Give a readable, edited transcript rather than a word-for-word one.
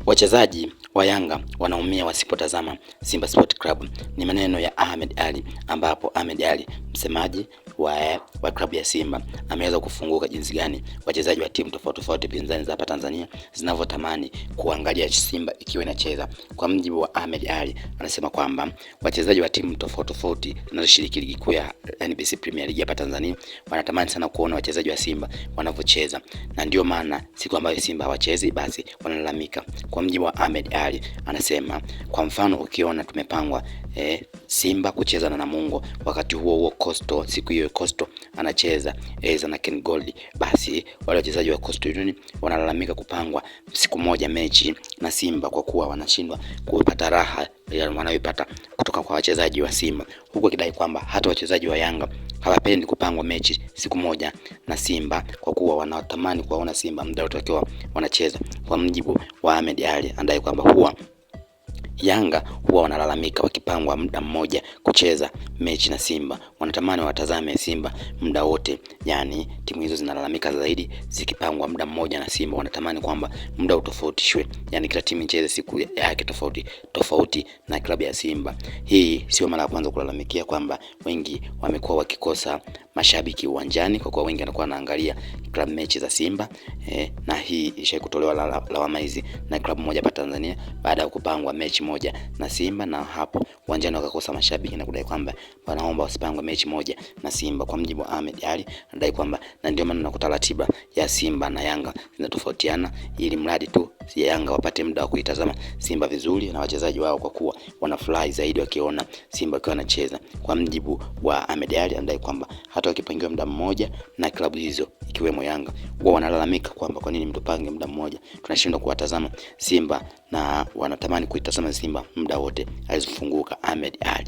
Wachezaji wa Yanga wanaumia wasipotazama Simba Sport Club. Ni maneno ya Ahmed Ally, ambapo Ahmed Ally, msemaji wa klabu ya Simba, ameweza kufunguka jinsi gani wachezaji wa timu tofauti tofauti pinzani za hapa Tanzania zinavyotamani kuangalia Simba ikiwa inacheza. Kwa mjibu wa Ahmed Ally, anasema kwamba wachezaji wa timu tofauti tofauti zinazoshiriki ligi kuu ya NBC Premier League hapa Tanzania wanatamani sana kuona wachezaji wa Simba wanavyocheza, na ndio maana siku ambayo Simba hawachezi basi wanalalamika. Kwa mjibu wa Ahmed Ally, anasema kwa mfano ukiona tumepangwa Simba kucheza na Namungo, wakati huo Coastal, siku hiyo Coastal anacheza na Ken Gold, basi wale wachezaji wa Coastal Union wanalalamika kupangwa siku moja mechi na Simba kwa kuwa wanashindwa kupata raha wanayopata kutoka kwa wachezaji wa Simba, huko kidai kwamba hata wachezaji wa Yanga hawapendi kupangwa mechi siku moja na Simba kwa kuwa wanatamani kuwaona Simba muda wote wakiwa wanacheza. Kwa mjibu wa Ahmed Ally, anadai kwamba huwa Yanga huwa wanalalamika wakipangwa muda mmoja kucheza mechi na Simba, wanatamani watazame Simba muda wote. Yani timu hizo zinalalamika zaidi zikipangwa muda mmoja na Simba, wanatamani kwamba muda utofautishwe, yani kila timu icheze siku yake tofauti na klabu ya Simba. Hii sio mara ya kwanza kulalamikia kwamba wengi wamekuwa wakikosa mashabiki uwanjani kwa kuwa wengi wanakuwa wanaangalia klabu mechi za Simba na hii ishakutolewa lawama hizi na klabu moja hapa Tanzania baada ya kupangwa mechi moja na Simba, na hapo uwanjani wakakosa mashabiki na kudai kwamba wanaomba wasipangwe mechi moja na Simba. Kwa mjibu wa Ahmed Ally, anadai kwamba na ndio maana nakuta ratiba ya Simba na Yanga zinatofautiana, ili mradi tu Yanga wapate muda wa kuitazama Simba vizuri na wachezaji wao, kwa kuwa wanafurahi zaidi wakiona Simba wakiwa wanacheza. Kwa mjibu wa Ahmed Ally, anadai kwamba hata wakipangiwa muda mmoja na klabu hizo ikiwemo Yanga, wao wanalalamika kwamba kwa nini mtupange muda mmoja, tunashindwa kuwatazama Simba, na wanatamani kuitazama Simba muda wote. Alizofunguka Ahmed Ally.